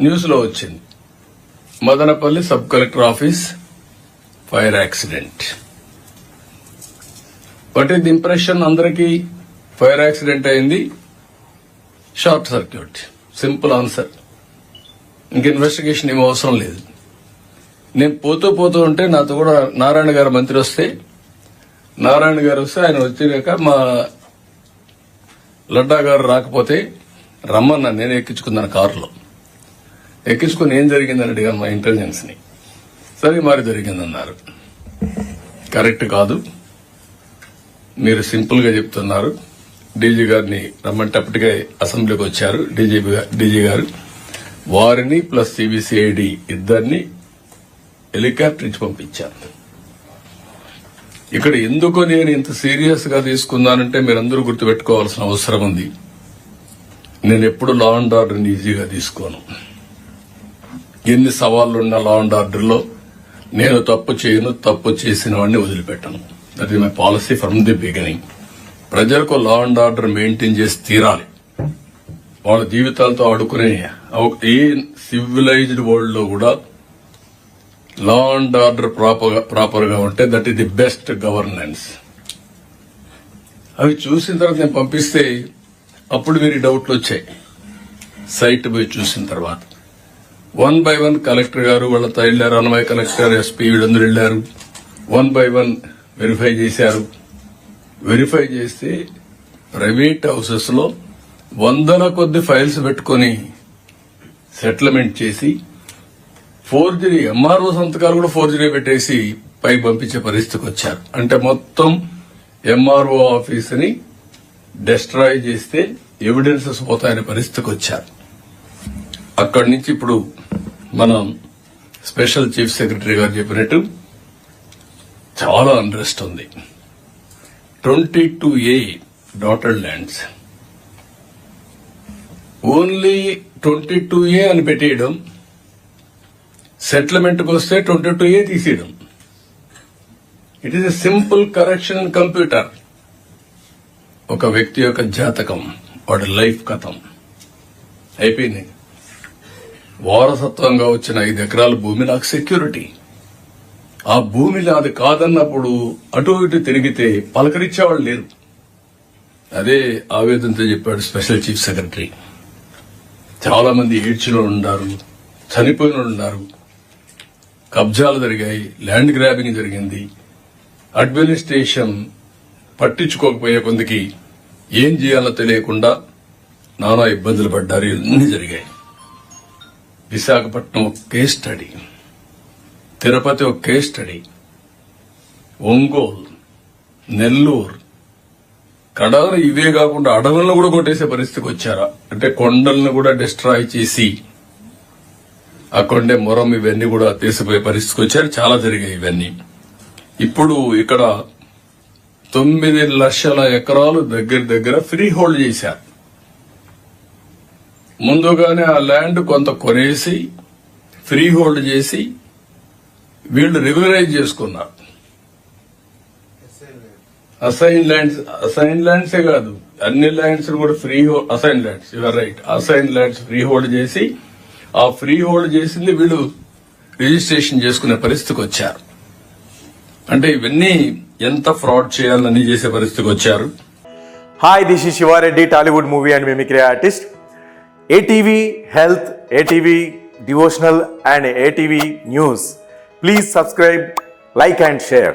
News లో వచ్చింది, Madanapalle sub collector office fire accident. What is the impression? అందరికీ fire accident అయింది, షార్ట్ సర్క్యూట్. Simple answer. ఇంక investigation ఏమీ అవసరం లేదు. నేను పోతూ ఉంటే నాతో కూడా నారాయణ గారు మంత్రి వస్తే, ఆయన వచ్చినాక మా లడ్డా గారు రాకపోతే రమ్మన్నా. నేను ఎక్కించుకున్నాను కారులో. ఎక్కించుకుని ఏం జరిగిందని అడిగాను మా ఇంటెలిజెన్స్ ని. సరే మరి జరిగిందన్నారు. కరెక్ట్ కాదు, మీరు సింపుల్ గా చెప్తున్నారు. డీజీ గారిని రమ్మంటే అప్పటికే అసెంబ్లీకి వచ్చారు డీజీ గారు. వారిని ప్లస్ సిబిసిఐడి ఇద్దరిని హెలికాప్టర్ ఇచ్చి పంపించారు. ఇక్కడ ఎందుకు నేను ఇంత సీరియస్ గా తీసుకున్నానంటే మీరందరూ గుర్తుపెట్టుకోవాల్సిన అవసరం ఉంది. నేను ఎప్పుడు లా అండ్ ఆర్డర్ని ఈజీగా తీసుకోను. ఎన్ని సవాళ్లున్న లా అండ్ ఆర్డర్లో నేను తప్పు చేయను, తప్పు చేసిన వాడిని వదిలిపెట్టను. That is my policy from the beginning. ప్రజలకు లా అండ్ ఆర్డర్ మెయింటైన్ చేసి తీరాలి. వాళ్ళ జీవితాలతో ఆడుకునే ఏ సివిలైజ్డ్ వరల్డ్ లో కూడా లా అండ్ ఆర్డర్ ప్రాపర్ గా ఉంటే that is the best governance. అవి చూసిన తర్వాత నేను పంపిస్తే అప్పుడు వీరి డౌట్లు వచ్చాయి. సైట్ పోయి చూసిన తర్వాత 1 by 1 కలెక్టర్ గారు వాళ్ళతో వెళ్లారు, అన్నమయ్య కలెక్టర్, ఎస్పీ వీళ్ళందరూ వెళ్లారు. 1 by 1 వెరిఫై చేశారు. వెరిఫై చేస్తే ప్రైవేట్ హౌసెస్ లో వందల కొద్ది ఫైల్స్ పెట్టుకుని సెటిల్మెంట్ చేసి ఫోర్జరీ, ఎంఆర్ఓ సంతకాలు కూడా ఫోర్జరీ పెట్టేసి పై పంపించే పరిస్థితికి వచ్చారు. అంటే మొత్తం ఎంఆర్ఓ ఆఫీస్ ని డెస్ట్రాయ్ చేస్తే ఎవిడెన్సెస్ పోతాయనే పరిస్థితికి వచ్చారు. అక్కడి నుంచి ఇప్పుడు మనం స్పెషల్ చీఫ్ సెక్రటరీ గారు చెప్పినట్టు చాలా అన్రెస్ట్ ఉంది. 22A dotted lands, only 22A అని పెట్టేయడం, సెటిల్మెంట్కి వస్తే 22A తీసేయడం. It is a simple correction in computer. ఒక వ్యక్తి యొక్క జాతకం, వాడి లైఫ్ కథం అయిపోయింది. వారసత్వంగా వచ్చిన 5 ఎకరాల భూమి నాకు సెక్యూరిటీ. ఆ భూమి నాది కాదన్నప్పుడు అటు ఇటు తిరిగితే పలకరించేవాళ్ళు లేరు. అదే ఆవేదనతో చెప్పాడు స్పెషల్ చీఫ్ సెక్రటరీ. చాలా మంది ఏడ్చిలో ఉన్నారు, చనిపోయిన ఉన్నారు, కబ్జాలు జరిగాయి, ల్యాండ్ గ్రాబింగ్ జరిగింది. అడ్మినిస్ట్రేషన్ పట్టించుకోకపోయే కొందికి ఏం చేయాలో తెలియకుండా నానా ఇబ్బందులు పడ్డారు. ఇవన్నీ జరిగాయి. విశాఖపట్నం ఒక కేస్ స్టడీ, తిరుపతి ఒక కేస్ స్టడీ, ఒంగోలు, నెల్లూరు, కడాలు ఇవే కాకుండా అడవులను కూడా కొట్టేసే పరిస్థితికి వచ్చారా? అంటే కొండలను కూడా డిస్ట్రాయ్ చేసి ఆ కొండే మొరం ఇవన్నీ కూడా తీసిపోయే పరిస్థితికి వచ్చారు. చాలా జరిగాయి ఇవన్నీ. ఇప్పుడు ఇక్కడ 9 లక్షల ఎకరాలు దగ్గర ఫ్రీ హోల్డ్ చేశారు. ముందుగానే ఆ ల్యాండ్ కొంత కొనేసి ఫ్రీ హోల్డ్ చేసి వీళ్లు రెగ్యులరైజ్ చేసుకున్నారు. అసైన్ ల్యాండ్సే కాదు, అన్ని ల్యాండ్స్ కూడా free assign lands, your right, assign lands free hold చేసి ఆ ఫ్రీ హోల్డ్ చేసింది వీళ్ళు రిజిస్ట్రేషన్ చేసుకునే పరిస్థితికి వచ్చారు. అంటే ఇవన్నీ ఎంత ఫ్రాడ్ చేయాలని చేసే పరిస్థితికి వచ్చారు. Hi, this is Siva Reddy, Tollywood movie and mimicry artist. ATV Health, ATV Devotional and ATV News. Please subscribe, like and share.